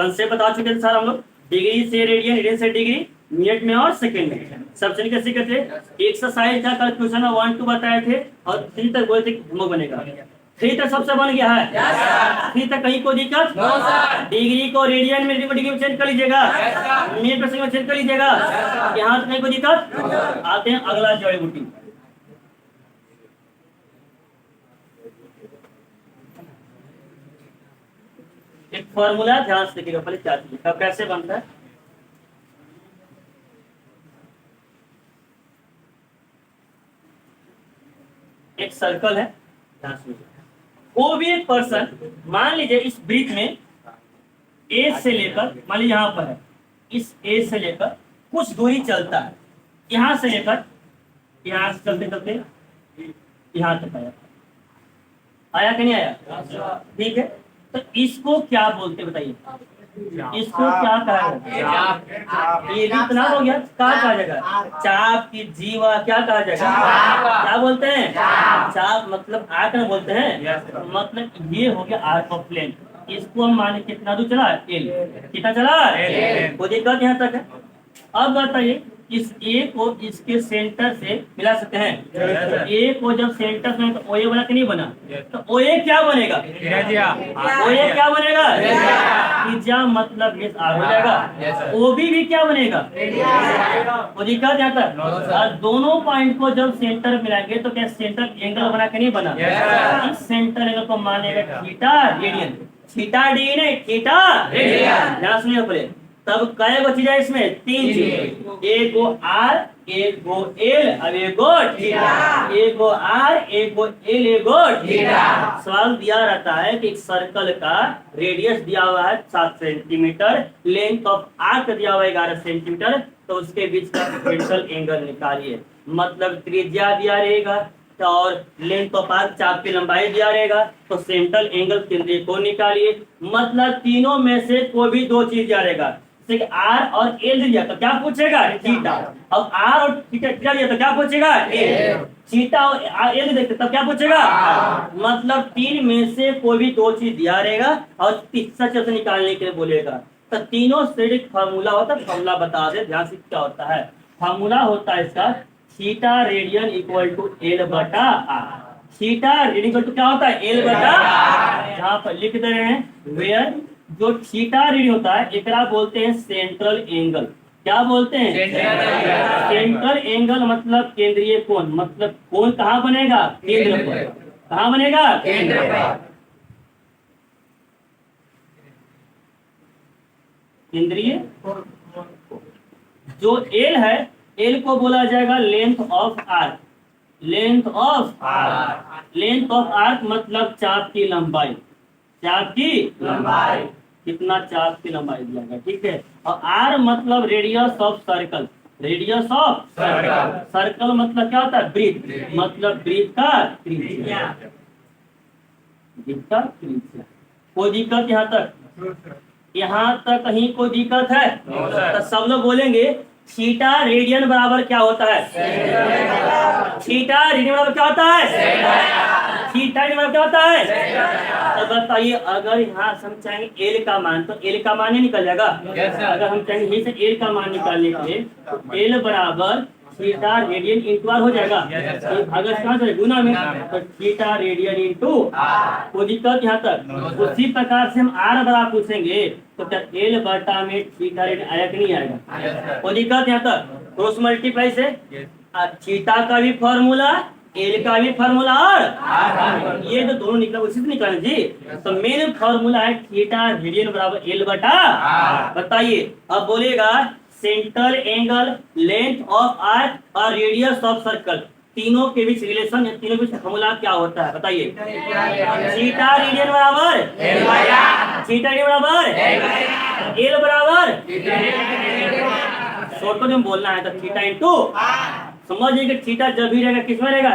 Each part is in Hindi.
कंसेप्ट बता चुके थे सर हम लोग। डिग्री से रेडियन, रेडियन से डिग्री, मिनट में और सेकंड में। सबसे कैसे करते, एक्सरसाइज का कल क्वेश्चन 1 2 बताए थे और 3 तक बोले थे होमवर्क बनेगा। 3 तक सबसे बन गया है। 3 तक कहीं कोई दिक्कत? डिग्री को रेडियन में, डिग्री में चेंज कर लीजिएगा, मिनट में सेकंड में चेंज कर लीजिएगा। यहाँ तक कहीं कोई दिक्कत? आते हैं अगला जड़ी बूटी। एक फॉर्मूला ध्यान से देखिएगा पहले क्या चीज कब कैसे बनता है। एक सर्कल है, ध्यान से वो भी एक पर्सन, मान लीजिए इस ब्रिज में ए से लेकर, मान लीजिए यहाँ पर है, इस ए से लेकर कुछ दूरी चलता है, यहाँ से लेकर यहाँ से चलते चलते यहाँ तक आया। आया कि नहीं आया? ठीक है, तो इसको क्या बोलते बताइए? इसको क्या कहा जाएगा? ये इतना हो गया, क्या कहा जाएगा? चाप की जीवा क्या कहा जाएगा? क्या बोलते हैं? चाप मतलब आर्क में बोलते हैं, मतलब ये हो गया आर्क ऑफ प्लेन। इसको हम माने कितना दूर चला? एल। कितना चला? वो दिक्कत यहाँ तक है। अब बताइए इस ए को इसके सेंटर से मिला सकते हैं। ए को जब सेंटर से तो ओए बना कि नहीं बना? तो ओए क्या बनेगा? ओए क्या बनेगा? त्रिज्या मतलब ये आर हो जाएगा। ओबी भी क्या बनेगा? वो दिक्कत यहाँ तक। और दोनों पॉइंट को जब सेंटर मिलाएंगे तो क्या सेंटर एंगल बना के नहीं बना? इस सेंटर एंगल को मानेगा थीटा रेडियन। थीटा डी नहीं, थीटा रेडियन। ध्यान सुनिए पहले। तब कई गो चीज है इसमें? 3 चीज। एक गो आर, एक गो एल, अब एक गो थीटा। एक गो आर, एक गो एल, एक गो थीटा। सवाल दिया रहता है कि एक सर्कल का रेडियस दिया हुआ है 7 सेंटीमीटर, लेंथ ऑफ आर्क दिया हुआ है 11 सेंटीमीटर, तो उसके बीच का सेंट्रल एंगल निकालिए। मतलब त्रिज्या दिया रहेगा और लेंथ ऑफ आर्क, चाप की लंबाई दिया रहेगा, तो सेंट्रल एंगल केंद्रीय कोण निकालिए। मतलब तीनों में से कोई भी 2 चीज दिया रहेगा। आर और एल दिया तो क्या पूछेगा? थीटा। अब आर और थीटा दिया तो क्या पूछेगा? एल। थीटा और एल देखते तब क्या पूछेगा? मतलब 3 में से कोई भी 2 चीज दिया रहेगा और तीसरा चीज निकालने के लिए बोलेगा। तो तीनों से एक फार्मूला होता है, फार्मूला बता दे ध्यान से क्या होता है। फार्मूला होता है इसका theta radian equal to l बटा r. Theta radian equal to क्या होता है? एल बटा आर। जहाँ पर लिख दे रहे हैं वेयर जो थीटा रेडियन होता है एकरा बोलते हैं सेंट्रल एंगल। क्या बोलते हैं? सेंट्रल एंगल मतलब केंद्रीय कोण। मतलब कोण कहाँ बनेगा? केंद्र पर। कहाँ बनेगा? केंद्र पर। केंद्रीय जो एल है, एल को बोला जाएगा length of arc. Length of arc, length of arc मतलब चाप की लंबाई। चाप की लंबाई, कितना चाप की लंबाई दिया गया, ठीक है। और आर मतलब radius of circle. Radius of circle, circle मतलब क्या होता है? ब्रीथ, मतलब ब्रीथ का त्रिज्या। ब्रीथ का त्रिज्या। कोई दिक्कत यहाँ तक? यहाँ तक कहीं कोई दिक्कत है? तो सब लोग बोलेंगे थीटा रेडियन बराबर क्या होता है? थीटा रेडियन बराबर क्या होता है? थीटा रेडियन बराबर क्या होता है? तो बताइए अगर यहाँ हम चाहेंगे एल का मान, तो एल का मान ही निकल जाएगा। अगर हम चाहेंगे यहीं से एल का मान निकालने के लिए तो एल बराबर थीटा रेडियन इंटू आर हो जाएगा। अगर कहाँ से गुना में तो थीटा रेडियन इंटू कोई दिक्कत यहाँ तक। उसी प्रकार से हम आर बराबर पूछेंगे तो क्या एल बटा में थीटा रेडियन आया कि नहीं आएगा? कोई दिक्कत यहाँ तक। क्रॉस मल्टीप्लाई से थीटा का भी फॉर्मूला, एल का भी फॉर्मूला और ये जो दोनों निकला उसी से निकालें जी। तो मेन फॉर्मूला है थीटा रेडियन बराबर एल बटा। बताइए अब बोलेगा central angle, length of arc और रेडियस ऑफ सर्कल, तीनों के बीच रिलेशन या तीनों के बीच फॉर्मूला क्या होता है? बताइए। थीटा रेडियन बराबर थीटा रेडियन बराबर एल बराबर शॉर्ट में बोलना है तो थीटा इंटू। समझिए कि थीटा जब भी रहेगा किस में रहेगा?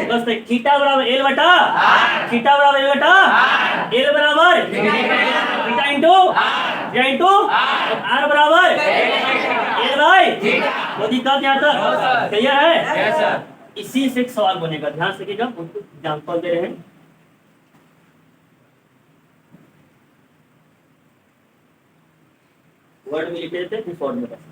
बस थीटा बराबर एल बटा, थीटा बराबर एल बटा एल बराबर थीटा इंटू आर बराबर एल बाई। तो दिक्कत यहाँ तक क्लियर है? इसी से एक सवाल बनेगा, ध्यान से कीजिएगा, उसको एग्जांपल दे रहे हैं। वर्ड में लिखे देते हैं फॉर्म में बस।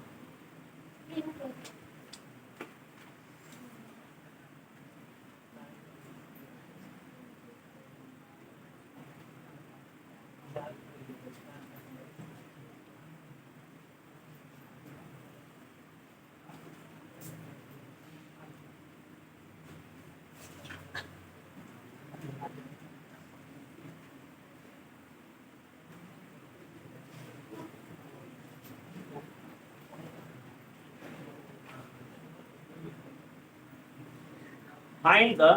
Find the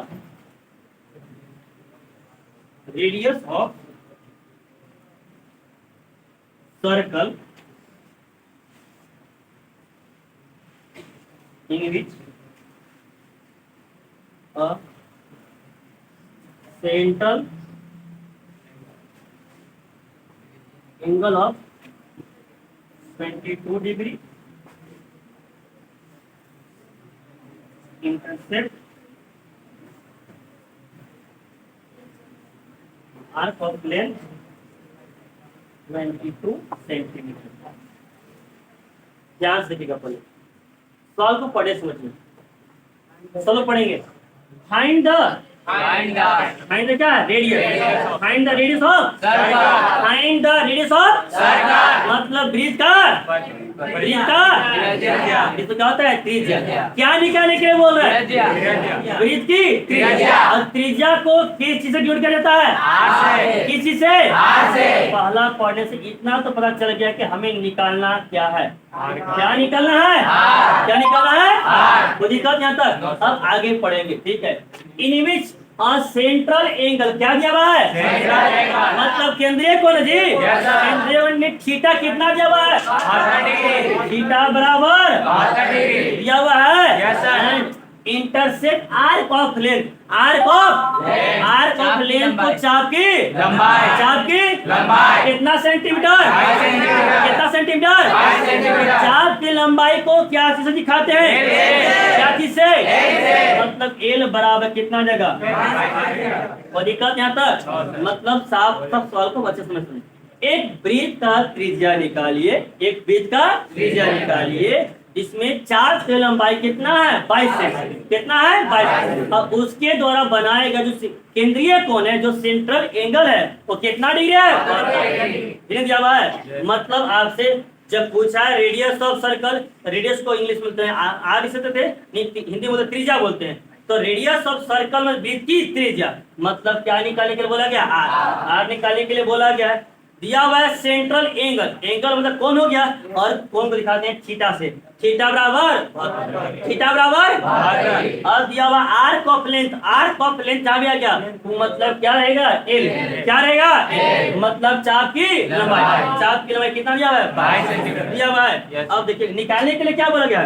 radius of circle in which a central angle of 22 degree intersect arc of length 22 centimetre. ध्यान से देखिएगा, पहले सवाल को पढ़े समझिए। चलो पढ़ेंगे। फाइंड द क्या radius, find the radius of circle, find the radius of circle मतलब ब्रिज का इसको क्या होता है त्रिज्या। क्या निकालने के लिए बोल रहे हैं, ब्रिज की त्रिज्या। और त्रिज्या को किस चीज से जोड़ किया जाता है, किस चीज से, पहला पढ़ने से इतना तो पता चल गया कि हमें निकालना क्या है, क्या निकालना है, क्या निकालना है, कोई दिक्कत यहाँ तक। अब आगे पढ़ेंगे, ठीक है। इन विच सेंट्रल एंगल क्या दिया हुआ है, मतलब केंद्रीय कोण जी, केंद्रीय में थीटा कितना दिया हुआ है, थीटा बराबर दिया हुआ है। Intersect arc of length, arc of length को चाप की लंबाई कितना सेंटीमीटर, कितना सेंटीमीटर, चाप की लंबाई को क्या चीज से दिखाते हैं, क्या चीज से, मतलब एल बराबर कितना जगह, कोई दिक्कत यहाँ तक, मतलब साफ सब सवाल को अच्छे समझ लें। एक ब्रिज का त्रिज्या निकालिए, एक ब्रिज का त्रिज्या निकालिए, इसमें चार से लंबाई कितना है 22 सेंटीमीटर, कितना है 22, और उसके द्वारा बनाए गए जो केंद्रीय कोण है, जो सेंट्रल एंगल है, वो कितना डिग्री है, दिया हुआ है। मतलब आपसे जब पूछा है रेडियस ऑफ सर्कल, रेडियस को इंग्लिश में बोलते हैं आर से थे, हिंदी में त्रिज्या बोलते हैं, तो रेडियस ऑफ सर्कल में ब्रिज की त्रिज्या मतलब क्या निकालने के लिए बोला गया, आर निकालने के लिए बोला गया है। दिया हुआ है सेंट्रल एंगल, एंगल मतलब कौन हो गया, और कौन को दिखाते हैं थीटा से, थीटा बराबर और दिया हुआ arc of length, arc of length क्या भी आ गया, मतलब क्या रहेगा एल, क्या रहेगा मतलब चाप की लंबाई, चाप की लंबाई कितना दिया हुआ है 22 सेंटीमीटर दिया हुआ है। अब देखिए निकालने के लिए क्या बोला गया,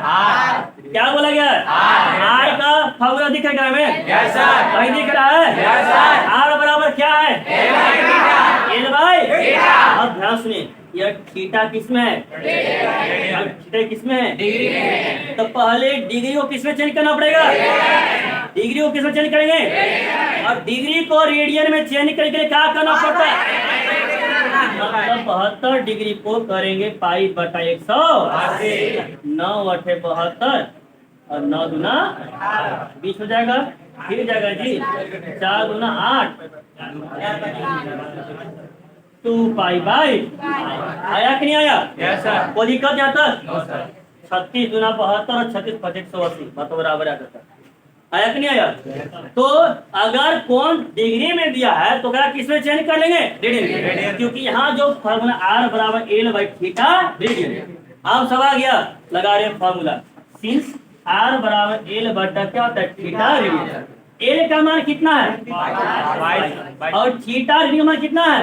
क्या बोला गया, आर का फॉर्मूला दिखेगा हमें, वही दिख रहा है, आर बराबर क्या है एल बाई। अब ध्यान सुनिए, यह थीटा किसमें है, थीटा किसमें है, डिग्री में, तो पहले डिग्री को किसमें चेंज करना पड़ेगा, डिग्री को किसमें चेंज करेंगे, और डिग्री को रेडियन में चेंज करने के लिए क्या करना पड़ता है, मतलब 72 डिग्री को करेंगे पाई बटा 180, 9×8 = 72 और 9 दूना 20 हो जाएगा, फिर जाएगा जी 4 दूना 8 2 पाई बाई, आया कि नहीं आया, कोई दिक्कत यहाँ तक, 36 दूना 72 और 36 × 5 = 180 मतलब बराबर आ जाता है, आया कि नहीं आया। तो अगर कोण डिग्री में दिया है तो क्या किसमें चेंज कर लेंगे, रेडियन, क्योंकि यहाँ जो फॉर्मूला आर बराबर एल बाई थीटा रेडियन। अब सब आ गया, लगा रहे फॉर्मूला, सिंस आर बराबर एल बटा क्या होता है थीटा रेडियन, एल का मान कितना है 22 और थीटा रेडियन मान कितना है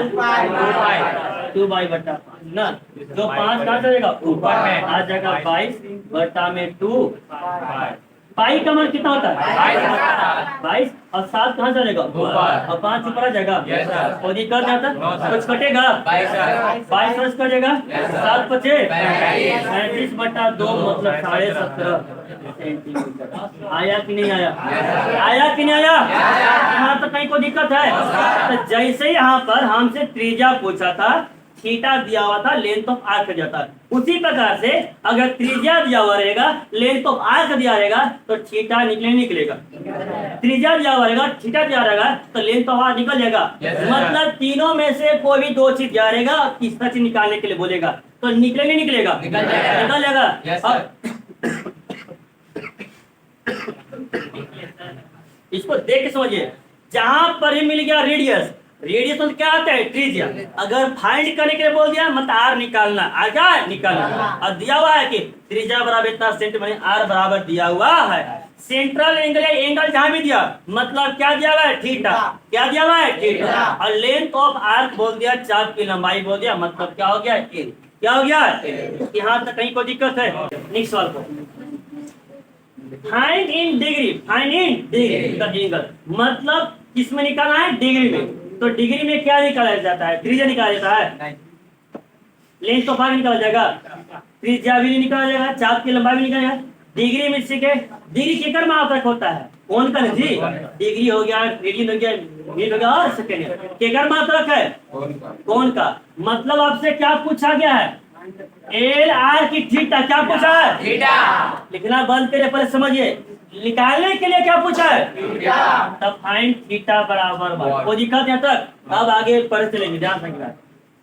2 बाई बटा ना, जो 5 कहाँ जाएगा ऊपर में आ जाएगा 22 बटा में 2, पाई का मान कितना होता है 22 और 7 कहाँ जाएगा और 5 ऊपर आ जाएगा, और दिक्कत जाता कुछ कटेगा 22 वर्ष कटेगा 7 × 5 = 35 बटा 2 मतलब 17.5 सेंटीमीटर। आया कि नहीं आया, आया कि नहीं आया, यहाँ तो कहीं कोई दिक्कत है। तो जैसे यहाँ पर हमसे त्रिज्या पूछा था, थीटा दिया हुआ था, लेंथ ऑफ आर्क जाता है। उसी प्रकार से अगर त्रिज्या दिया हुआ रहेगा, लेंथ ऑफ आर्क दिया रहेगा, तो थीटा निकलेगा। त्रिज्या दिया हुआ रहेगा, थीटा दिया रहेगा, तो लेंथ ऑफ आर्क निकल जाएगा। मतलब तीनों में से कोई भी दो चीज दिया रहेगा, तीसरा चीज निकालने के लिए बोलेगा, तो निकलेगा नहीं निकलेगा? निकल जाएगा। इसको देख के समझिए, जहां पर ही मिल गया रेडियस, रेडियस तो क्या आता है? त्रिज्या। अगर फाइंड करने के लिए बोल दिया, मतलब आर निकालना, आर क्या है? निकालना। और दिया हुआ है कि त्रिज्या बराबर इतना सेंटीमीटर, आर बराबर दिया हुआ है। सेंट्रल एंगल है, एंगल जहां भी दिया, मतलब क्या दिया हुआ है? थीटा। क्या दिया हुआ है? थीटा। और लेंथ ऑफ आर्क बोल दिया, चाप की लंबाई बोल दिया, मतलब क्या हो गया? एल। क्या हो गया? यहाँ तक कहीं कोई दिक्कत है? नेक्स्ट सवाल को find in degree, find in degree angle, मतलब किसमें निकालना है? डिग्री में। तो डिग्री में क्या निकाला जाता है? त्रिज्या निकाला जाता है। लेंथ तो भाग निकाला जाएगा, त्रिज्या भी निकाला जाएगा, चाप की लंबाई भी निकाला जाएगा। डिग्री में सीखे, डिग्री केकर मात्रक होता है? कौन का जी? डिग्री हो गया, रेडियन हो गया, मिनट हो गया और सेकेंड। केकर मात्रक है? कौन का? मतलब आपसे क्या पूछा गया है? एल आर की थीटा। क्या पूछा है? थीटा। लिखना बंद करे, पहले समझिए। निकालने के लिए क्या पूछा है? तब फाइंड थीटा बराबर वो दिक्कत यहाँ तक। अब आगे पढ़ चलेंगे, ध्यान रखिएगा।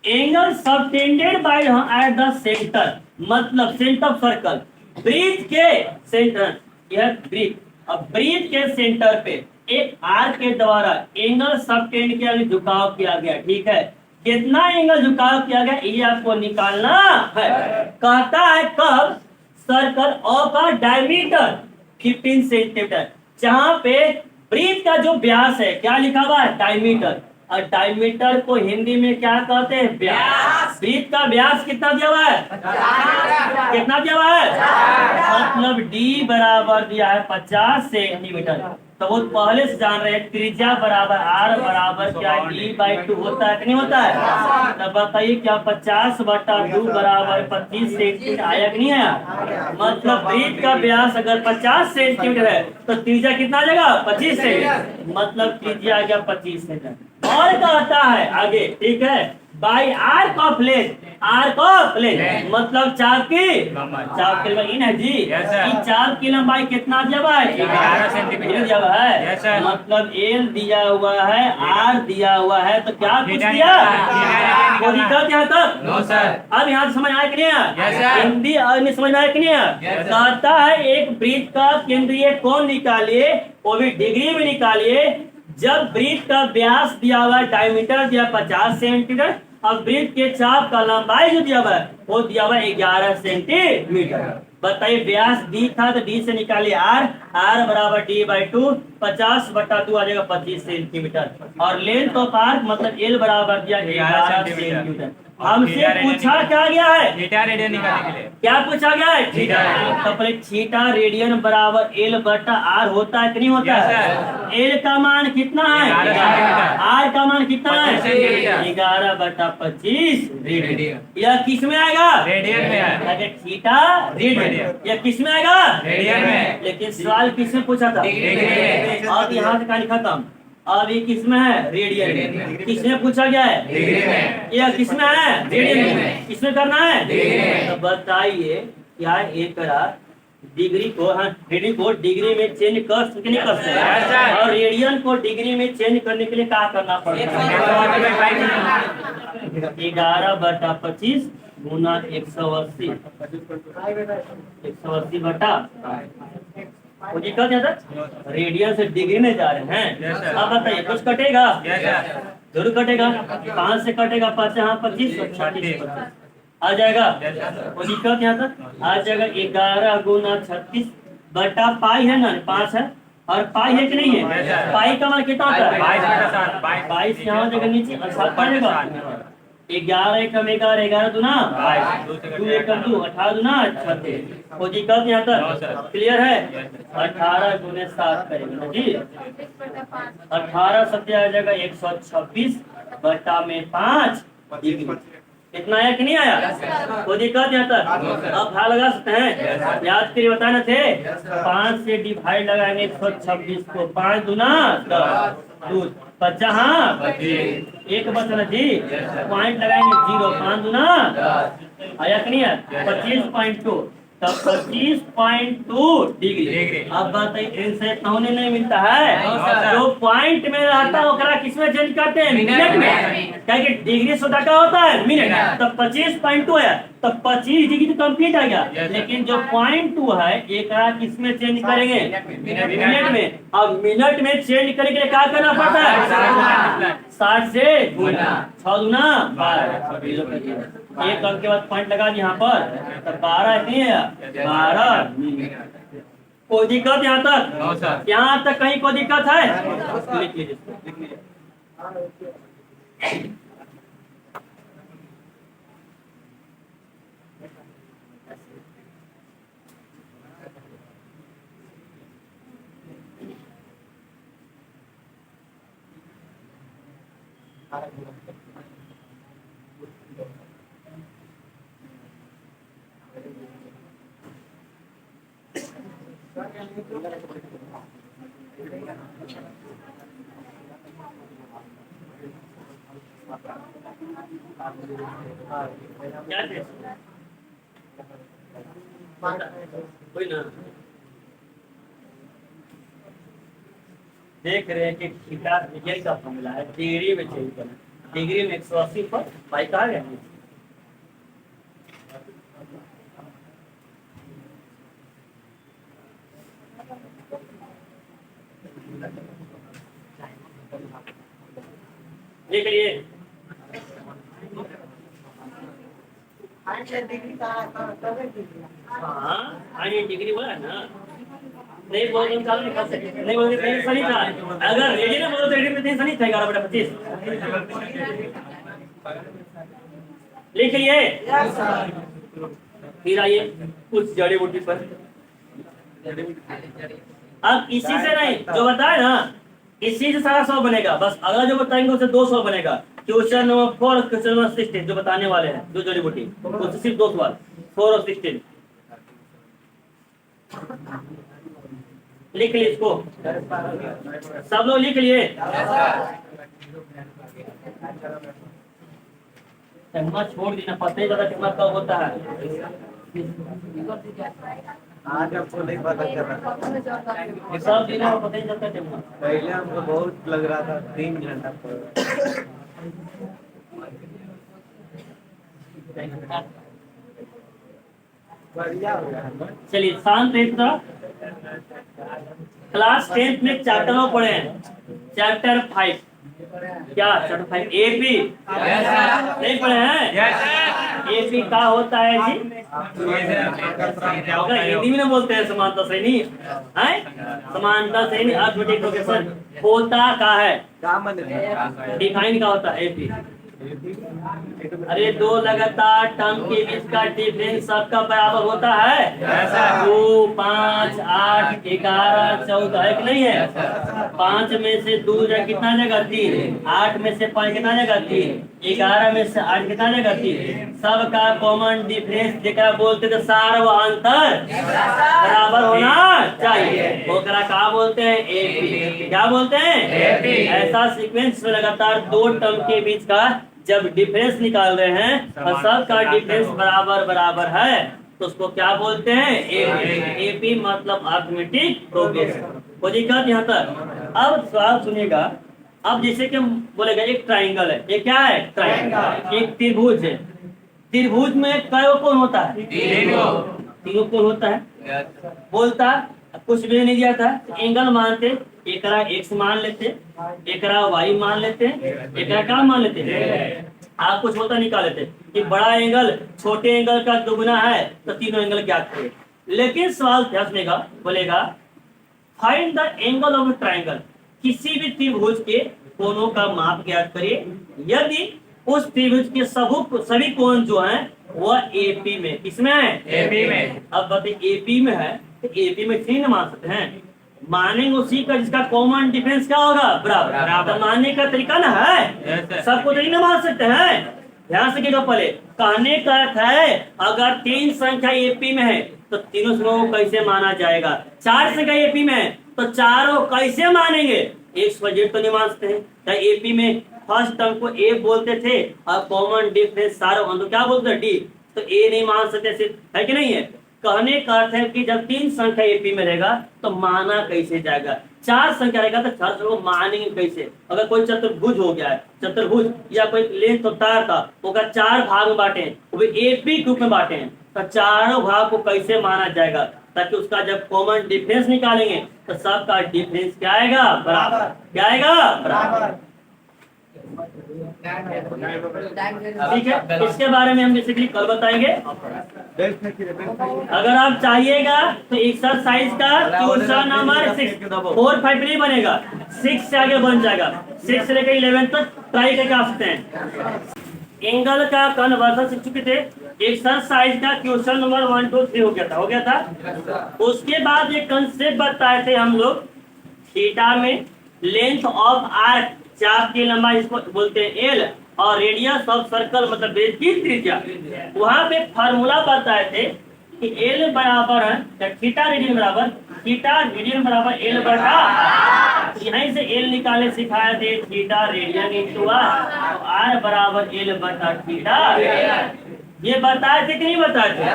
Angle subtended by at the centre, मतलब सेंटर ऑफ सर्कल, ब्रीथ के सेंटर, यह ब्रीथ। अब ब्रीथ के सेंटर पे एक आर्क के द्वारा एंगल सबटेंड के आगे झुकाव किया गया। ठीक है, कितना एंगल झुकाव किया गया ये आपको निकालना है। कहता है कब? Circle of a diameter 15 centimetre, जहां पे ब्रीथ का जो व्यास है, क्या लिखा हुआ है? डायमीटर। और डायमीटर को हिंदी में क्या कहते हैं? व्यास। ब्रीथ का व्यास कितना दिया हुआ है? कितना दिया हुआ है? मतलब डी बराबर दिया है 50 सेंटीमीटर। तो वो पहले से जान रहे हैं, त्रिज्या बराबर आर बराबर क्या d/2 होता है कि नहीं होता है? तब बताइए क्या 50/2 बराबर 25 सेंटीमीटर आया कि नहीं आया? मतलब ब्रीथ का व्यास अगर 50 सेंटीमीटर है, तो त्रिज्या कितना आ जाएगा? 25 सेंटीमीटर। मतलब त्रिज्या आ गया 25 सेंटीमीटर। और कहता है आगे, ठीक है, by arc of length, arc of length मतलब चाप की लंबाई इन है जी। इस चाप की लंबाई कितना दिया हुआ है? 11 सेंटीमीटर दिया हुआ है। मतलब एल दिया हुआ है, आर दिया हुआ है, तो क्या पूछ दिया? कोई दिक्कत यहाँ तक? No sir. अब यहाँ समझ आया कि नहीं आया? हिंदी में समझ में आया कि नहीं आया? कहता है एक वृत्त का केंद्रीय कोण निकालिए, वो भी डिग्री में निकालिए, जब वृत्त का व्यास दिया हुआ है, डायमीटर दिया 50 सेंटीमीटर, अब वृत्त के चाप का लंबाई जो दिया हुआ है वो दिया हुआ है 11 सेंटीमीटर। बताइए व्यास डी था तो डी से निकालिए आर, आर बराबर d/2, 50/2 आ जाएगा 25 सेंटीमीटर। और लेंथ ऑफ आर्क मतलब एल बराबर दिया 11 सेंटीमीटर। हमसे पूछा क्या गया है? थीटा रेडियन निकालने के लिए क्या पूछा गया है? थीटा। तो पहले थीटा रेडियन बराबर L/R होता है कि नहीं होता है? एल का मान कितना है? आर का मान कितना है? 11/25 रेडियन। यह किस में आएगा? रेडियन में आएगा। अगर थीटा रेडियन, यह किस में आएगा? रेडियन में। लेकिन सवाल किसने पूछा था? अब यहाँ से कहानी खत्म। अब ये किसमें है? रेडियन में। किसने पूछा गया है? डिग्री में। यह किसमें है? रेडियन में। किसमें करना है? डिग्री में। तो बताइए क्या एक डिग्री को, हाँ रेडियन को डिग्री में चेंज कर सकते नहीं कर सकते? और रेडियन को डिग्री में चेंज करने के लिए क्या करना पड़ेगा? 11/25 गुना 180, 180 बटा रेडियन से डिग्री में जा रहे हैं। अब बताइए कुछ कटेगा? जरूर कटेगा। 5 से कटेगा, 5 से हाँ 25 आ जाएगा। कोई दिक्कत यहाँ तक आ जाएगा। 11 गुना 36 बटा पाई है ना, 5 है और पाई है कि नहीं है? पाई का मान कितना होता है? 22 यहाँ जगह नीचे 7 पड़ेगा। 11 एकम 11, 11 दूना 2 एकम 2, 18 दूना 36। कोई दिक्कत यहाँ तक? क्लियर है? 18 गुने 7 करेंगे जी। 18 सत्या आ जाएगा 126 बटा में 5 डिग्री। इतना आया कि नहीं आया? कोई दिक्कत यहाँ तक? अब भाग लगा सकते हैं? याद करिए, बताना थे 5 से डिवाइड लगाएंगे 126 को, 5 दूना 10, दूध 50, हाँ एक बचना जी, पॉइंट लगाएंगे 0, 5 दूना आया कि नहीं है? 25.2, तब 25.2 डिग्री। अब बताइए इनसे होने नहीं मिलता है, जो पॉइंट में रहता है वो किसमें चेंज करते हैं? मिनट में, क्या कि डिग्री सोटा का होता है मिनट। तब 25.2 है, तब 25 डिग्री तो कंप्लीट आ गया, लेकिन जो 0.2 है एक किसमें चेंज करेंगे? मिनट में। अब मिनट में चेंज करने के लिए क्या करना पड़ता है? 60 से गुना, 6 दूना 12, एक अंक के बाद पॉइंट लगा यहाँ पर, तब 12 नहीं है 12। कोई दिक्कत यहाँ तक? यहाँ तक कहीं कोई दिक्कत है? लिख लीजिए, लिख लीजिए। कोई ना देख रहे हैं कि थीटा विज्ञान का फॉर्मूला है, डिग्री में चेंज करना, डिग्री में 180 पर पाई कहा गया। देख लिए हाँ डिग्री बोला है ना, नहीं बोल नहीं बोल सही था। अगर रेडी ना बोलो तो रेडी में सही था 11/25 लिख लिए। फिर आइए कुछ जड़ी बूटी पर। अब इसी से नहीं जो बताए ना, इसी से सारा 100 बनेगा, बस अगला जो बताएंगे उससे 200 बनेगा। क्वेश्चन नंबर 4 क्वेश्चन नंबर 16 जो बताने वाले हैं, जो जड़ी बूटी उससे सिर्फ 2 सवाल 4 और 16 लिख लिए। इसको सब लोग लिख लिए। छोड़ देना, पता ही ज्यादा टिम्मा कब होता है। आज हमको नहीं पता चला, सब दिन में पता ही चलता टिम्मा। पहले हमको बहुत लग रहा था 3 घंटा बढ़िया हो गया। चलिए शांत इतना क्लास 10th में चैप्टर में पढ़े हैं, चैप्टर 5 क्या चैप्टर 5 एपी नहीं पढ़े हैं? एपी का होता है जी, हिंदी में बोलते हैं समानता श्रेणी है, समानता श्रेणी अर्थमेटिक प्रोग्रेशन होता का है, डिफाइन का होता है एपी। अरे दो लगातार टर्म के बीच का डिफरेंस सबका बराबर होता है, 2 5 8 11 14 है कि नहीं है? 5 में से 2 कितना जगह 3, 8 में से 5 कितना जगह 3, 11 में से 8 कितना जगह 3, सबका कॉमन डिफरेंस जेकरा बोलते थे सार्वअंतर बराबर होना चाहिए, ओकरा का बोलते हैं एपी। क्या बोलते हैं? एपी। ऐसा सीक्वेंस में लगातार 2 टर्म के बीच का जब डिफरेंस निकाल रहे हैं और सबका डिफरेंस बराबर बराबर है तो उसको क्या बोलते हैं? एपी। एपी मतलब अर्थमेटिक प्रोग्रेशन। कोई दिक्कत यहाँ तक? अब सवाल सुनिएगा। अब जैसे कि बोलेगा एक ट्राइंगल है, ये क्या है? ट्राइंगल। एक त्रिभुज है, त्रिभुज में कई कोण होता है? तीनों कोण होता है। बोलता कुछ भी नहीं दिया था, एंगल मानते, एकरा एक्स मान लेते, एकरा वाई मान लेते, एकरा क्या मान लेते, आप कुछ होता निकाल लेते कि बड़ा एंगल छोटे एंगल का दुगुना है तो तीनों एंगल ज्ञात करें। लेकिन सवाल ध्यान सुनेगा, बोलेगा find the angle of triangle, किसी भी त्रिभुज के कोणों का माप ज्ञात करिए यदि उस त्रिभुज के सभी कोण जो हैं वह एपी में, किसमें है? एपी में। अब बताइए एपी में है तो एपी में थ्री न मान सकते हैं, मानेंगे उसी का जिसका कॉमन डिफरेंस क्या होगा? बराबर। तो मानने का तरीका ना है, सबको तो नहीं मान सकते हैं। ध्यान से देखो पहले, कहने का अर्थ है अगर 3 संख्या एपी में है तो तीनों संख्याओं को कैसे माना जाएगा, 4 संख्या एपी में है तो चारों कैसे मानेंगे, एक सब्जेक्ट तो नहीं मानते हैं। तो एपी में फर्स्ट टर्म को ए बोलते थे और कॉमन डिफरेंस सारे तो क्या बोलते हैं डी, तो ए नहीं मान सकते सिर्फ, है कि नहीं है। कहने का अर्थ है कि जब 3 संख्या एपी में रहेगा तो माना कैसे जाएगा, 4 संख्या रहेगा तो 4 संख्या को मानेंगे कैसे। अगर कोई चतुर्भुज हो गया है, चतुर्भुज या कोई लेंथ तार था वो 4 भाग में बांटे हैं, वो भी एपी ग्रुप में बांटे हैं, तो चारों भाग को कैसे माना जाएगा, ताकि उसका जब कॉमन डिफरेंस निकालेंगे तो सबका डिफरेंस क्या आएगा, बराबर। क्या आएगा, बराबर। ठीक है, इसके बारे में हम बेसिकली कल बताएंगे। अगर आप चाहिएगा तो एक्सरसाइज का क्वेश्चन नंबर 6 4 5 नहीं बनेगा, 6 से आगे बन जाएगा, 6 से लेकर 11 तक ट्राई करके आ सकते हैं। एंगल का कन्वर्जन सीख चुके थे, एक्सरसाइज का क्वेश्चन नंबर 1 2 3 हो गया था। उसके बाद एक कंसेप्ट बताए थे हम लोग, थीटा में लेंथ ऑफ आर्क, चाप की लंबाई इसको बोलते हैं एल, और रेडियस ऑफ सर्कल मतलब बेस की त्रिज्या। वहां पे फार्मूला बताए थे कि एल बराबर है थीटा रेडियन बराबर, थीटा रेडियन बराबर एल बटा, यहीं से एल निकाले सिखाया थे, theta radian into R, R बराबर एल बटा थीटा। ये बताए थे कि नहीं बताए थे,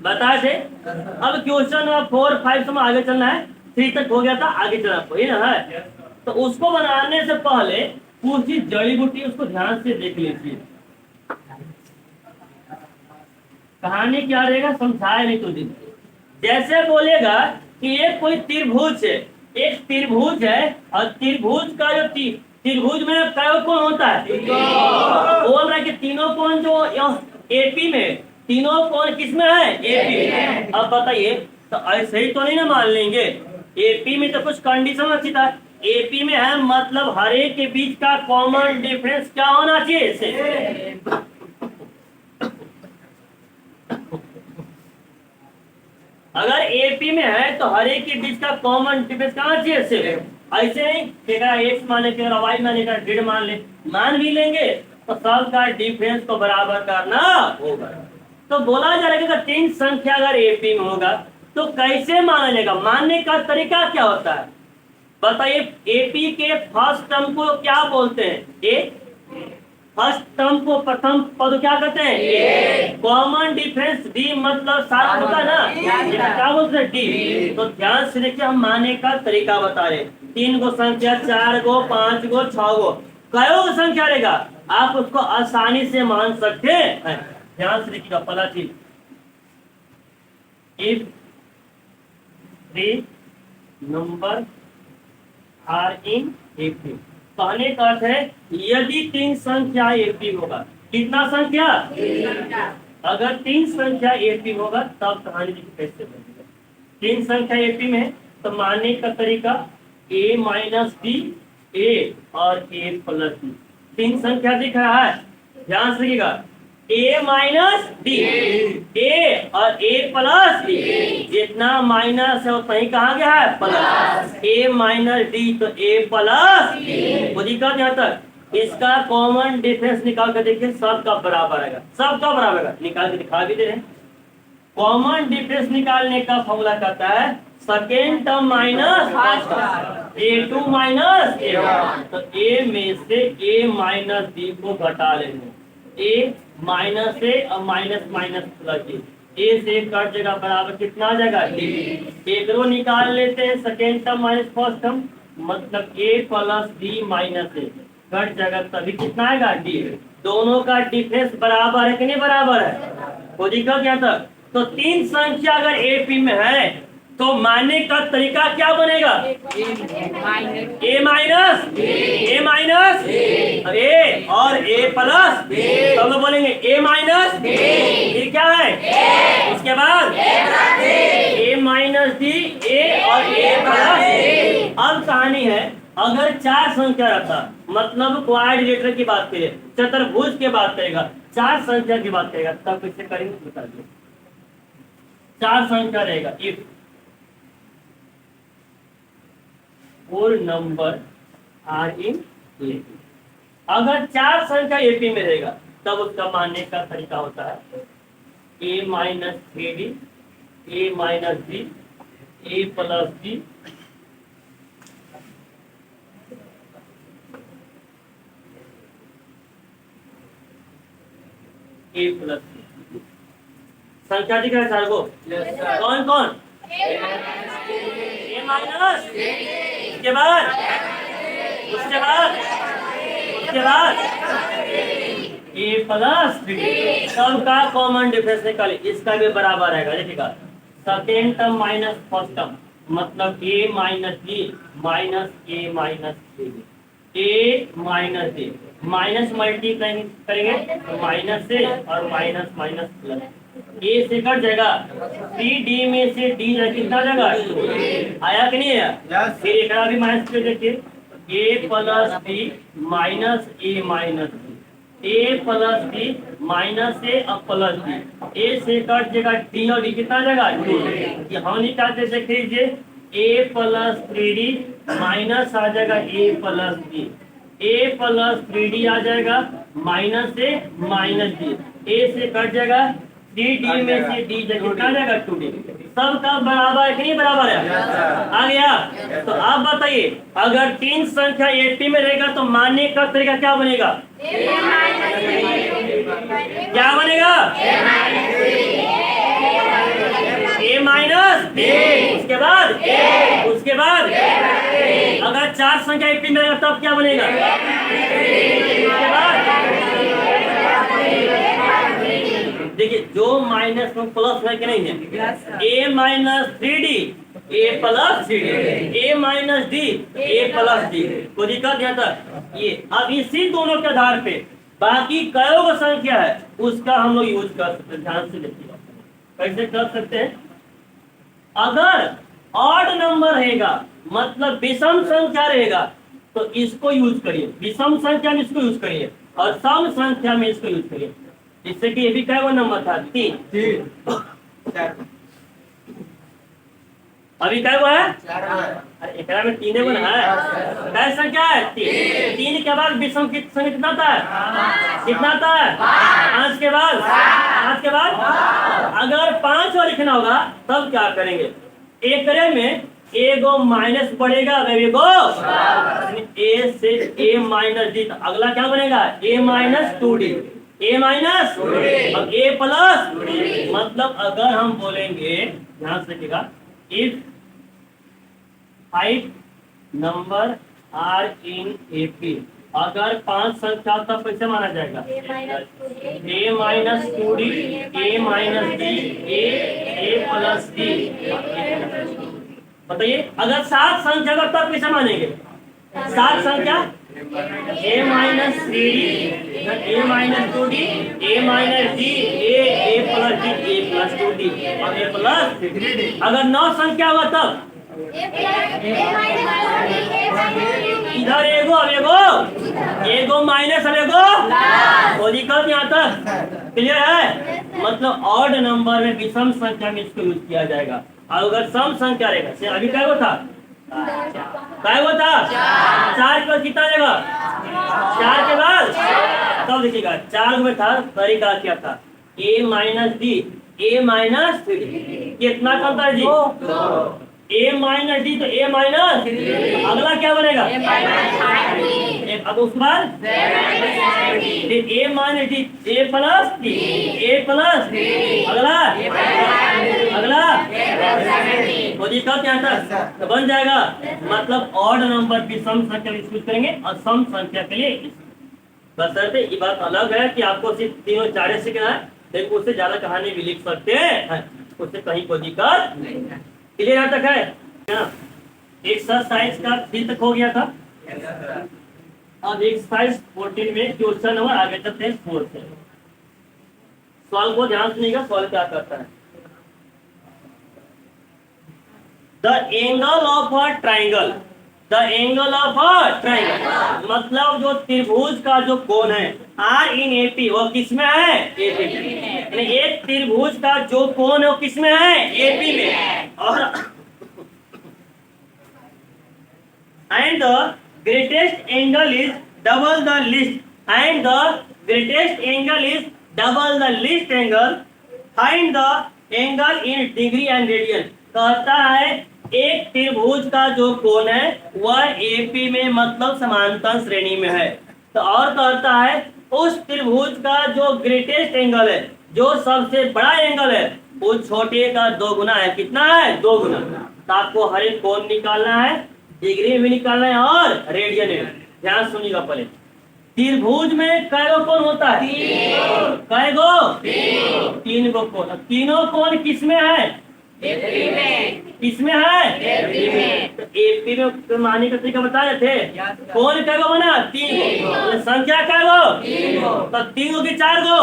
बताए थे। अब क्वेश्चन नंबर 4 5 से आगे चलना है, 3 तक हो गया था, आगे चलना कोई ना है। तो उसको बनाने से पहले कुछ चीज जड़ी बूटी उसको ध्यान से देख लीजिए, कहानी क्या रहेगा समझाए नहीं तो दिन। जैसे बोलेगा कि एक कोई त्रिभुज है, एक त्रिभुज है और त्रिभुज का जो त्रिभुज में कई कोण होता है, बोल रहा है कि तीनों कोण जो एपी में, तीनों कोण किसमें है, एपी में। अब बताइए, तो ऐसे ही तो नहीं ना मान लेंगे, एपी में तो कुछ कंडीशन अच्छी था, एपी में है मतलब हर एक के बीच का कॉमन डिफरेंस क्या होना चाहिए इससे। अगर एपी में है तो हर एक के बीच का कॉमन डिफरेंस कहाँ चाहिए इससे, ऐसे नहीं केगा एक्स मान ले, वाई मान ले, जेड मान ले, मान भी लेंगे तो सब का डिफरेंस को बराबर करना होगा। तो बोला जा रहा है कि 3 संख्या अगर एपी में होगा तो कैसे माना जाएगा, मानने का तरीका क्या होता है बताइए। एपी के फर्स्ट टर्म को क्या बोलते हैं, ए, फर्स्ट टर्म को प्रथम पद क्या कहते हैं, ए, कॉमन डिफरेंस डी मतलब सारा होता है ना, क्या बोलते हैं, डी। तो ध्यान से देखिए, हम मानने का तरीका बता रहे, 3 गो संख्या, 4 गो, 5 गो, 6 गो, कई संख्या रहेगा आप उसको आसानी से मान सकते हैं। ध्यान से देखिएगा, पहला चीज, if 3 number are in AP, कहने का अर्थ है यदि 3 संख्या एपी होगा, कितना संख्या, अगर 3 संख्या एपी होगा तब कहानी कैसे बनेगा। 3 संख्या एपी में तो मानने का तरीका a माइनस डी, ए और a प्लस डी, 3 संख्या दिख रहा है, ध्यान से देखिएगा, a माइनस डी, ए और a प्लस डी, जितना माइनस है उतना ही कहा गया है प्लस, a माइनस डी तो a प्लस डी, वो दिखा यहाँ तक। इसका कॉमन डिफरेंस निकाल कर देखिए, सबका बराबर आएगा, सबका बराबर आएगा, निकाल के दिखा भी दे रहे हैं। कॉमन डिफरेंस निकालने का फॉर्मूला कहता है second term minus first term, a2 minus a1, तो a में से a माइनस डी को घटा लेंगे, a माइनस ए और माइनस माइनस प्लस ए से कट जाएगा, बराबर कितना आ जाएगा, डी। एक रो निकाल लेते हैं, second term minus first term मतलब a plus D minus A, cut जाएगा तभी कितना आएगा, डी। दोनों का डिफरेंस बराबर है कि नहीं बराबर है, वो दिखा क्या तक। तो 3 संख्या अगर एपी में है तो मानने का तरीका क्या बनेगा, ए माइनस ए और ए प्लस, तो लोग बोलेंगे ए माइनस, फिर क्या है इसके बाद ए माइनस डी, ए और ए प्लस। अब कहानी है, अगर 4 संख्या रहता मतलब क्वाड्रिलेटरल की बात करें, चतुर्भुज की बात करेगा, 4 संख्या की बात करेगा, तब कैसे करेंगे बता दीजिए। 4 संख्या रहेगा, if 4 number are in AP, अगर 4 संख्या एपी में रहेगा तब उसका मानने का तरीका होता है a minus 3d a minus d a plus d a plus d। संख्या दिख रहा है सर को? कौन कौन? a माइनस, उसके बाद उसके बाद उसके बाद a प्लस d। सबका कॉमन डिफरेंस निकाले, इसका भी बराबर रहेगा। देखिएगा second term minus first term, मतलब a minus d minus a minus d, a minus d minus multiply करेंगे तो माइनस से और माइनस माइनस प्लस, a से कट जाएगा, 3d में से d कितना जाएगा? 2 आया कि नहीं आया? Yes. फिर एक भी माइनस कर देखिए, a plus d minus a minus d, a plus d minus a और प्लस d, a से कट जाएगा d और d कितना जाएगा? 2। हम निकालते देख लीजिए, a प्लस 3d माइनस आ जाएगा a plus d, a plus 3d आ जाएगा minus a minus d, a से कट जाएगा 3d में से d कितना जाएगा? 2d। सबका बराबर है कि नहीं बराबर है? आ गया? तो आप बताइए, अगर तीन संख्या AP में रहेगा तो मानने का तरीका क्या बनेगा? क्या बनेगा? a माइनस उसके बाद अगर चार संख्या AP में रहेगा तब क्या बनेगा? उसके बाद देखिए, जो माइनस में प्लस है कि नहीं है, a minus 3d a plus 3d a minus d a plus d, कोई दिक्कत यहाँ तक? ये अब इसी दोनों के आधार पे बाकी कई संख्या है उसका हम लोग यूज कर सकते हैं। ध्यान से देखिएगा कैसे कर सकते हैं। अगर ऑड नंबर रहेगा, मतलब विषम संख्या रहेगा, तो इसको यूज करिए, विषम संख्या में इसको यूज करिए और सम संख्या में इसको यूज करिए। जिससे कि ये भी क्या नंबर था? 3। अभी क्या हुआ है? अरे एकरा में 3 है, क्या संख्या है? 3 के बाद विषम की संख्या कितना था? कितना था? 5 के बाद अगर 5 और लिखना होगा तब क्या करेंगे? एकरे में एगो माइनस पड़ेगा, ए से a माइनस डी, तो अगला क्या बनेगा? a minus 2d, a minus और a प्लस। मतलब अगर हम बोलेंगे, ध्यान से देखिएगा, if 5 number are in AP, अगर 5 संख्या तब कैसे माना जाएगा? a minus 2d a minus d a plus d। बताइए, अगर 7 संख्या का तब कैसे मानेंगे? 7 संख्या a minus 3d a minus 2d a minus d a plus d a plus 2d और a प्लस 3d। अगर 9 संख्या हुआ तब इधर एगो माइनस और एगो कोई दिक्कत यहाँ तक? क्लियर है? मतलब ऑड नंबर में विषम संख्या में इसको यूज किया जाएगा। और अगर सम संख्या रहेगा, अभी क्या था? क्या हुआ था? 4 के बाद कितना रहेगा? 4 के बाद तब देखिएगा 4 में था, तरीका क्या था? a minus d a minus 3d, कितना करता है जी? a माइनस d तो a माइनस, अगला क्या बनेगा? अब उसके बाद a minus d a plus d a plus, अगला वो दिक्कत यहाँ तक तो बन जाएगा। मतलब ऑड नंबर की सम संख्या यूज करेंगे और सम संख्या के लिए बशर्ते ये बात अलग है कि आपको सिर्फ तीनों चारे सीखना है, लेकिन उससे ज्यादा कहानी भी लिख सकते हैं, उससे कहीं कोई दिक्कत नहीं है। क्लियर यहाँ तक है? एक्सरसाइज का 3 तक हो गया था। अब एक्सरसाइज 14 में क्वेश्चन नंबर आगे चलते हैं 4 से। सवाल को ध्यान सुनिएगा, सवाल क्या करता है। The angle of a triangle, the angle of a triangle मतलब जो त्रिभुज का जो कोण है आर इन AP वो किसमें है? AP में। एक त्रिभुज का जो कोण है वो किसमें है? AP में। और and the greatest angle is double the least and the greatest angle is double the least angle, find the angle in degree and radian. कहता है एक त्रिभुज का जो कोण है वह एपी में मतलब समांतर श्रेणी में है। तो और कहता है उस त्रिभुज का जो ग्रेटेस्ट एंगल है, जो सबसे बड़ा एंगल है, वो छोटे का 2 गुना है। कितना है? 2 गुना। तो आपको हर एक कोण निकालना है, डिग्री में भी निकालना है और रेडियन में। ध्यान सुनिएगा पहले, त्रिभुज में कै गो कोण होता है? कै गो? 3 गो कोण। तीनों कोण किसमें है? किसमें है? तो एपी में मानने का तरीका बता रहे थे। कोण कै गो बना? 3 गो। तो संख्या कै गो? तो 3 गो की 4 गो?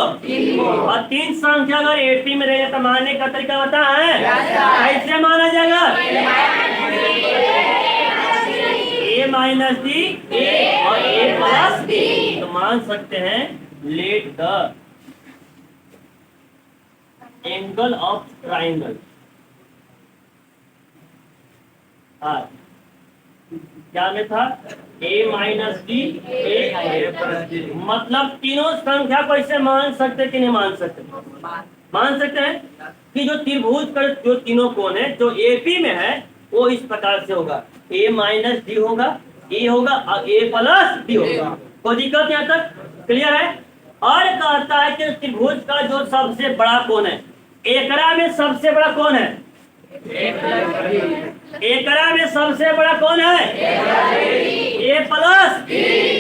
और 3 संख्या अगर एपी में रहेगा तो मानने का तरीका बता है। कैसे माना जाएगा? ए माइनस डी और ए प्लस डी। तो मान सकते हैं let the angle of triangle क्या में था? A minus d a plus d. मतलब तीनों संख्या को इसे मान सकते कि नहीं मान सकते? मान सकते हैं कि जो त्रिभुज का जो तीनों कोण है जो एपी में है वो इस प्रकार से होगा, ए माइनस डी होगा, ए होगा और ए प्लस डी होगा। कोई दिक्कत यहाँ तक? क्लियर है? और कहता है कि त्रिभुज का जो सबसे बड़ा कोण है, एकरा में सबसे बड़ा कौन है? एकरा में सबसे बड़ा कौन है? ए प्लस।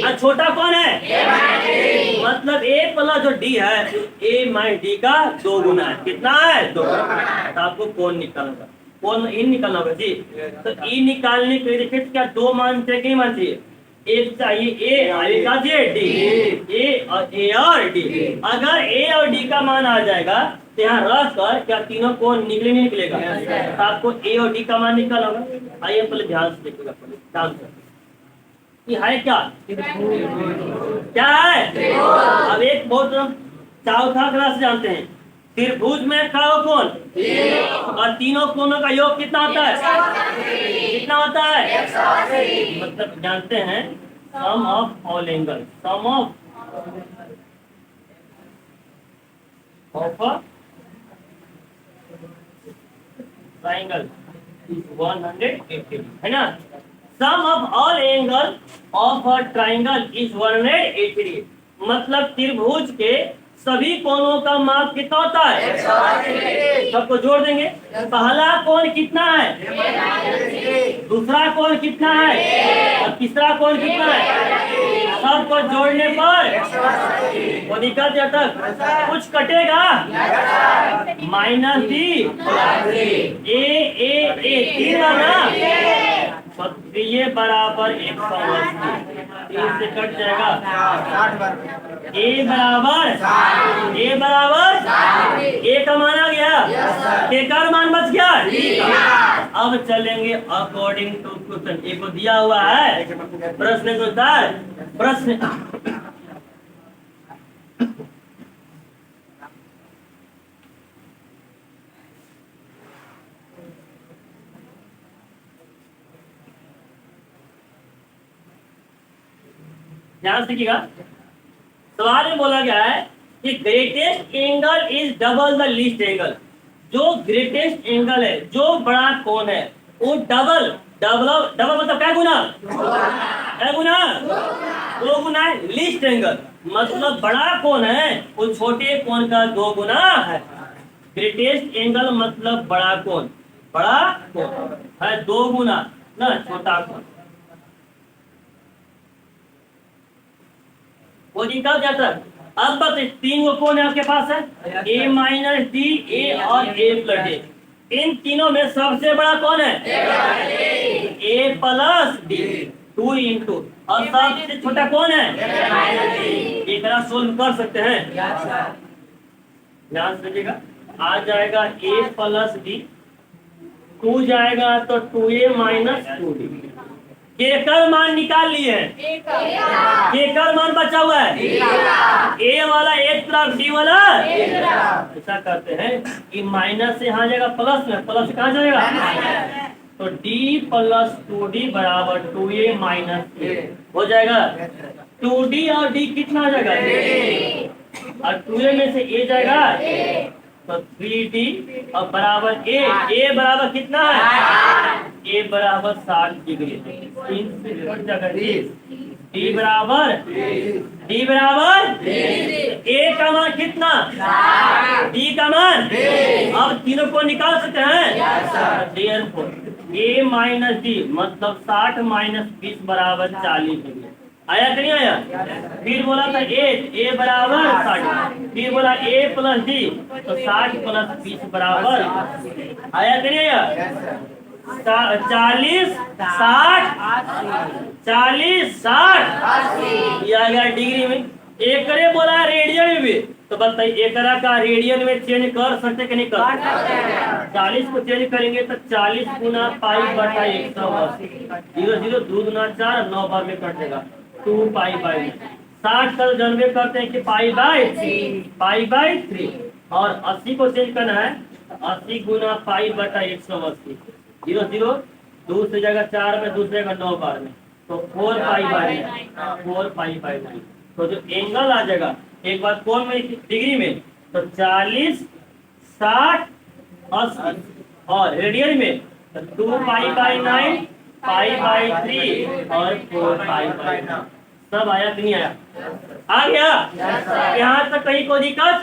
और छोटा कौन है? मतलब ए प्लस जो डी है, ए माइनस डी का 2 गुना है। कितना है? 2 गुना। तो आपको कौन निकालना, कौन इन निकालना होगा जी। तो इन निकालने के लिए देखिए क्या 2 मान चाहिए कि मान चाहिए? एक चाहिए ए और एक चाहिए डी। ए और डी। अगर ए और डी का मान आ जाएगा तो यहाँ रख कर क्या तीनों कोण निकले नहीं निकलेगा? तो आपको ए और डी का मान निकालना होगा। आइए पहले ध्यान से देखिएगा, पहले ध्यान से। ये है क्या? क्या है? अब एक बहुत चौथा क्लास जानते हैं, त्रिभुज में क्या कोण और तीनों कोणों का योग कितना होता है? कितना होता है? मतलब जानते हैं sum of all angle, sum of triangle 180 है ना। Sum of all angle of a triangle is 180। मतलब त्रिभुज के सभी कोणों का माप कितना होता है? सबको जोड़ देंगे। पहला कोण कितना है? दूसरा कोण कितना है? और तीसरा कोण कितना है? सबको जोड़ने पर वो निकल जाता, कुछ कटेगा माइनस डी ए 3 आना ये बराबर 180। 3 से कट जाएगा ए बराबर ए का मान आ गया, के का मान बच गया। अब चलेंगे अकॉर्डिंग टू क्वेश्चन। एक दिया हुआ है प्रश्न के उत्तर। प्रश्न ध्यान से देखिएगा। सवाल में बोला गया है कि greatest angle is double the least angle. जो ग्रेटेस्ट एंगल है, जो बड़ा कोण है, वो डबल मतलब क्या गुना? क्या गुना? 2 गुना है। लीस्ट एंगल मतलब बड़ा कोण है वो छोटे कोण का 2 गुना है। ग्रेटेस्ट एंगल मतलब बड़ा कोण है 2 गुना ना छोटा कोण। वो निकल जाता है। अब बस 3 गो कोण है आपके पास है, ए माइनस डी, ए और ए प्लस डी। इन तीनों में सबसे बड़ा कौन है? ए प्लस डी 2 इंटू, और सबसे छोटा कौन है? एक तरह सोल्व कर सकते हैं। ध्यान से देखिएगा। आ जाएगा ए प्लस डी, 2 जाएगा तो 2a माइनस 2d। केकर मान निकाल लिए हैं, केकर मान बचा हुआ है ए वाला एक तरफ, डी वाला ऐसा करते हैं कि माइनस से यहाँ जाएगा प्लस में, प्लस कहाँ जाएगा? तो d प्लस 2d बराबर 2a माइनस a हो जाएगा। 2d और d कितना आ जाएगा, 3d, और 2a में से a जाएगा, तो 3d और बराबर a बराबर कितना है, a बराबर 60 डिग्री, 3 से कट जाएगा d बराबर a का मान कितना, d का मान, अब तीनों को निकाल सकते हैं, therefore a माइनस डी मतलब 60 माइनस 20 बराबर 40 डिग्री। आया कि नहीं आया? फिर बोला था a बराबर 60, फिर बोला a प्लस डी तो 60 प्लस 20 बराबर, आया कि नहीं आया? 40 60 ये आ गया डिग्री में। एकरे बोला रेडियन में भी, तो बताइए एकरा का रेडियन में चेंज कर सकते कि नहीं कर सकते? 40 को चेंज करेंगे तो 40 गुना पाई बटा 180, 0 2 गुना 4 9 बार में कटेगा 2 पाई बाई 60 का जनवे करते हैं कि पाई बाई 3, और 80 को चेंज करना है 80 गुना पाई बटा 180, 0 2 से जगह 4 में दूसरे का 9 बार में, तो 4 पाई बाई 9। तो जो एंगल आ जाएगा एक बार कोण में डिग्री में, तो 40 60 80, और रेडियन में तो 2 पाई बाई 9 पाई बाई 3 और 4 पाई बाई 9। सब आया कि नहीं आया? आ गया? यहाँ तक कहीं कोई दिक्कत?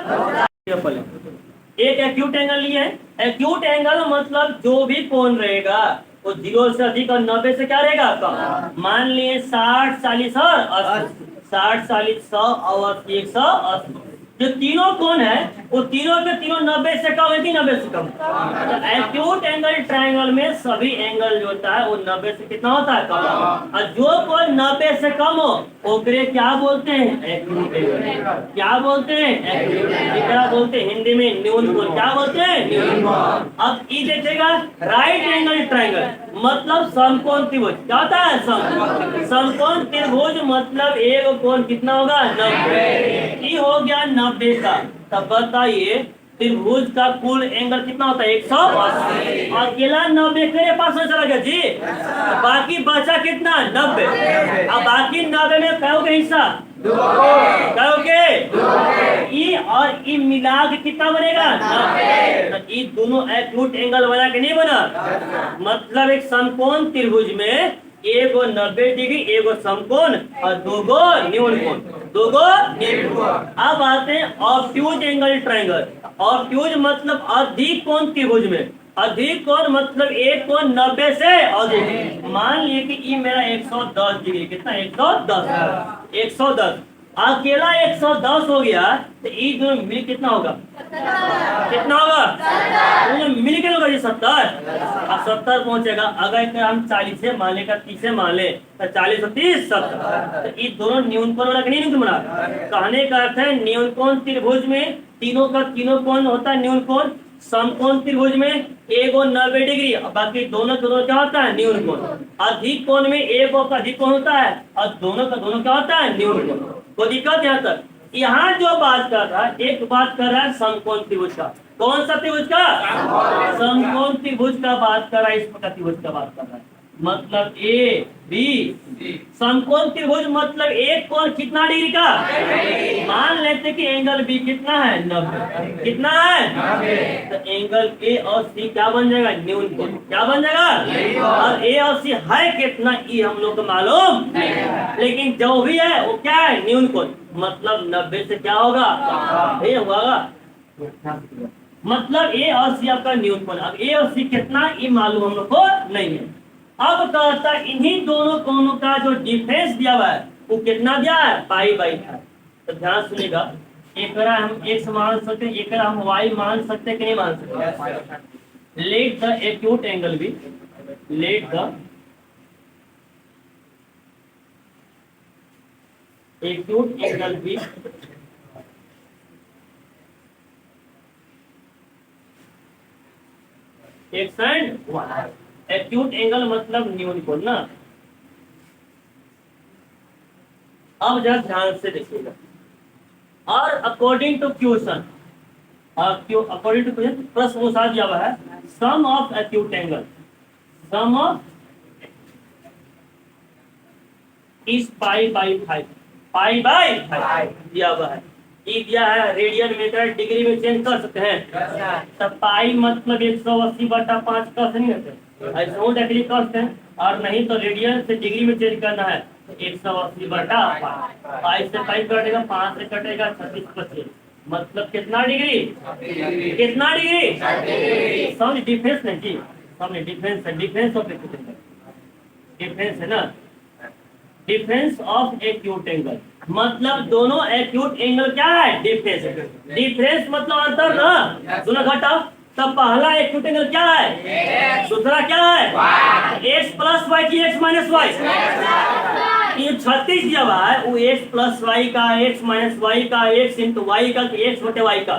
एक एक्यूट एंगल लिए है, एक्यूट एंगल मतलब जो भी कोण रहेगा वो 0 से अधिक और 90 से क्या रहेगा कम। मान लिए 60 40 और 80, 60 40 100 और 180, जो तीनों कोण है वो तीनों के तीनों 90 से कम है कि 90 से कम। तो एक्यूट एंगल ट्रायंगल में सभी एंगल जो होता है वो 90 से कितना होता है कम, और जो कोण 90 से कम हो ओकरे क्या बोलते हैं, एक्यूट एंगल। क्या बोलते हैं? Acute angle. क्या बोलते हैं हिंदी में? न्यून कोण। क्या बोलते हैं? न्यून कोण। अब ये देखिएगा राइट एंगल ट्रायंगल मतलब समकोण त्रिभुज। क्या होता है? समकोण त्रिभुज मतलब एक कोण कितना होगा, 90। ये हो गया 90 का। तब बताइए त्रिभुज का कुल एंगल कितना होता है, 180। अकेला 90 के पास में चला गया जी, बाकी बचा कितना, 90। अब बाकी 90 में कहोगे हिस्सा, कहोगे ई और ई मिला के कितना बनेगा, 90। तो ये दोनों एक्यूट एंगल बना के नहीं बना, मतलब एक समकोण त्रिभुज में एगो 90 डिग्री एगो समकोण और दोगो न्यून कोण, दोगो न्यून कोण। अब आते हैं ऑब्ट्यूज एंगल ट्रायंगल। ऑब्ट्यूज मतलब अधिक कोण त्रिभुज में, अधिक कोण मतलब एक कोण 90 से अधिक। मान लिए कि ये मेरा 110 डिग्री, कितना 110 अकेला 110 हो गया, तो ये दोनों मिल कितना होगा, कितना होगा, दोनों मिल के होगा जी 70। अब 70 पहुंचेगा। अगर हम 40 से मान ले, 30 से मान ले, तो 40 और 30 70। तो ये दोनों न्यून कोण बना कि नहीं न्यून बना? कहने का अर्थ है न्यून कोण त्रिभुज में तीनों का तीनों कोण होता है न्यून कोण। समकोण त्रिभुज में एगो 90 डिग्री, बाकी दोनों क्या होता है, न्यून कोण। अधिक कोण में एगो का अधिक कोण होता है और दोनों का दोनों क्या होता है, न्यून कोण। कोई दिक्कत यहाँ तक? यहाँ जो बात कर रहा है, एक बात कर रहा है समकोण त्रिभुज का। कौन सा त्रिभुज का? समकोण त्रिभुज का बात कर रहा है, इस प्रकार त्रिभुज का बात कर रहा है। मतलब ए बी समकोण त्रिभुज मतलब एक कोण कितना डिग्री का, मान लेते कि एंगल बी कितना है, 90। कितना है? तो एंगल ए और सी क्या बन जाएगा, न्यून कोण। क्या बन जाएगा? और ए और सी है कितना ये हम लोग को मालूम नहीं, लेकिन जो भी है वो क्या है, न्यून कोण। मतलब 90 से क्या होगा, ये होगा। मतलब ए और सी आपका न्यून कोण। अब ए और सी कितना ये मालूम हम लोग को नहीं है। अब कहता है इन्हीं दोनों कोणों का जो डिफरेंस दिया हुआ है वो कितना दिया है, पाई बाई 5। तो ध्यान सुनिएगा, एक हम x मान सकते हैं, एक हम y मान सकते हैं कि नहीं मान सकते। Let the acute angle B, let the acute angle B X and Y. Acute angle मतलब न्यून कोण ना। अब जरा ध्यान से देखिएगा, और according to question, according to question प्रश्न अनुसार दिया हुआ है sum of acute angle, sum of is pi by 5। Pi by दिया हुआ है। ई दिया है रेडियन मीटर डिग्री में चेंज कर सकते हैं। तब पाई मतलब 180/5 कस नहीं होते, ऐसे हो डिग्री कस है, और नहीं तो रेडियन से डिग्री में चेंज करना है 180/5। पाई से पाई कटेगा, 5 से कटेगा 36/25, मतलब कितना डिग्री, कितना डिग्री। समझ डिफरेंस नहीं जी, समझ डिफरेंस है, difference of acute angle, difference है ना, डिफरेंस ऑफ एक्यूट एंगल मतलब दोनों एक्यूट एंगल क्या है, डिफरेंस। डिफरेंस मतलब अंतर ना, दोनों घटाओ, तब पहला एक्यूट एंगल क्या है, दूसरा क्या है, एक्स प्लस वाई की एक्स माइनस वाई। ये 36 दिया हुआ है, वो एक्स प्लस वाई का, एक्स माइनस वाई का, एक्स इंटू वाई का, एक्स बटे वाई का।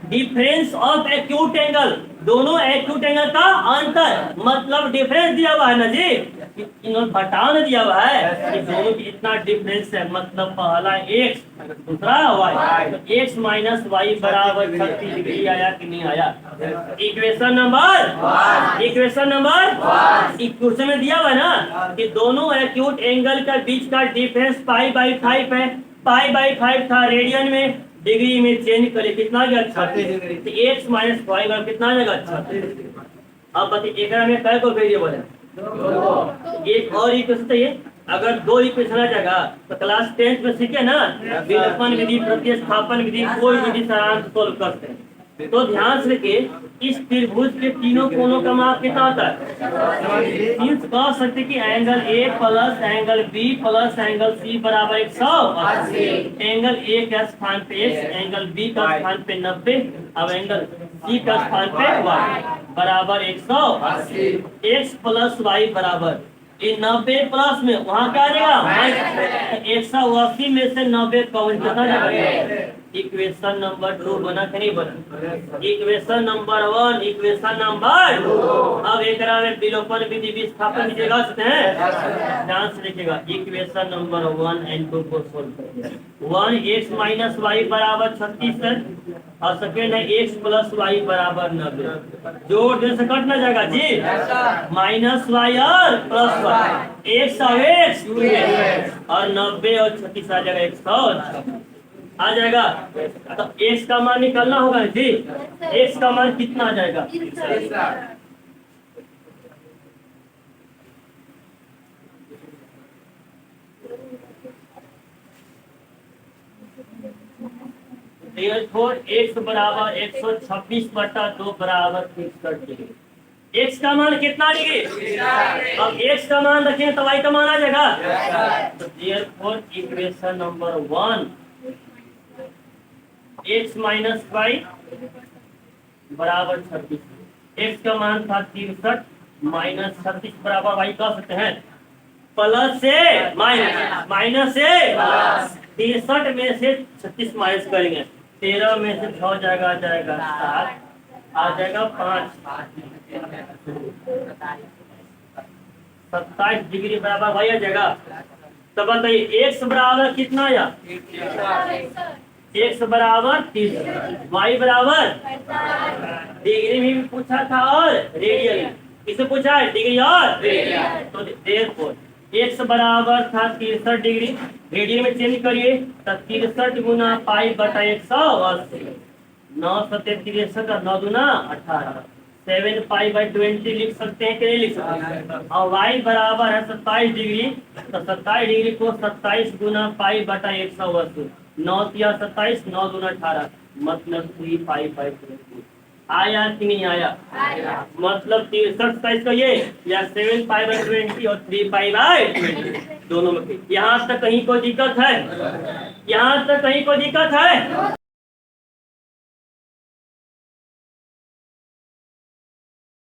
डिफरेंस ऑफ एक्यूट एंगल, दोनों एक्यूट एंगल का अंतर मतलब डिफरेंस दिया हुआ है ना जी, इन्होंने घटाव दिया हुआ है कि दोनों की इतना डिफरेंस है, मतलब पहला एक्स दूसरा वाई, तो एक्स माइनस वाई बराबर 36 डिग्री आया कि नहीं आया। Equation number, equation number equation में दिया हुआ है ना कि दोनों एक्यूट एंगल का बीच का डिफरेंस पाई/5 है। पाई/5 था, रेडियन में डिग्री में चेंज करे कितना गया, 36 डिग्री। तो एक्स माइनस वाई बराबर कितना आएगा, 36। अब बताइए एक में कै को वेरिएबल है, एक और इक्वेशन चाहिए। अगर दो इक्वेशन आ जाएगा तो क्लास 10th में सीखे ना, विलोपन विधि, प्रतिस्थापन विधि, कोई विधि से आराम से सोल्व करते हैं। तो ध्यान से रखिए, इस त्रिभुज के तीनों कोनों का माप कितना होता है, मींस कह सकते कि angle A plus angle B plus angle C बराबर 180। एंगल ए का स्थान पे x, एंगल बी का स्थान पे 90, अब एंगल सी का स्थान पे y बराबर 180। x प्लस वाई बराबर ये 90 प्लस में वहाँ क्या आ जाएगा, 180 में से 90 कौन कितना जाएगा। इक्वेशन नंबर 2 बना कि नहीं बना, इक्वेशन नंबर 1, इक्वेशन नंबर 2। अब एक में विलोपन विधि, विस्थापन विधि लगा सकते हैं, ध्यान से देखिएगा। इक्वेशन नंबर 1 एंड 2 को सोल्व करिए। 1 एक्स माइनस वाई बराबर 36 है, और सेकेंड है एक्स प्लस वाई बराबर 90। जोड़ दे से कट ना जाएगा जी, माइनस वाई और प्लस वाई, एक्स और एक्स और 90 और 36 आ जाएगा 100 आ जाएगा। तो एक्स का मान निकालना होगा जी, एक्स का मान कितना आ जाएगा, एक्स बराबर 126/2 बराबर 63 डिग्री। एक्स का मान कितना डिग्री, अब एक्स का मान रखें तो वाई का मान आ जाएगा। तो therefore equation number 1 x minus y बराबर 36, एक्स का मान था 63 माइनस 36 बराबर वाई कह सकते हैं, प्लस से माइनस, माइनस से 63 में से 36 माइनस करेंगे, 13 में से 6 जाएगा, आ जाएगा 7, आ जाएगा 5, 27 डिग्री बराबर वाई आ जाएगा। तो बताइए एक्स बराबर कितना आया, एक्स बराबर 30, वाई बराबर डिग्री में भी पूछा था और रेडियन में, किसे पूछा है, डिग्री और रेडियन। तो देयरफॉर एक्स बराबर था 63 डिग्री, रेडियन में चेंज करिए तो 63 गुना पाई बटा 180, 9 सत्ते 63 और 9 दूना 18, 7 पाई/20 लिख सकते हैं कि नहीं लिख सकते। और y बराबर है 27 डिग्री, तो 27 डिग्री को 27 गुना पाई बटा 180, 9 या 27, 9 दूना 18, मतलब 3 पाई/20 आया कि नहीं आया, मतलब 63 साइज का ये, या 7 पाई/20 और 3 पाई/20 दोनों में। यहाँ तक कहीं कोई दिक्कत है, यहाँ तक कहीं कोई दिक्कत है।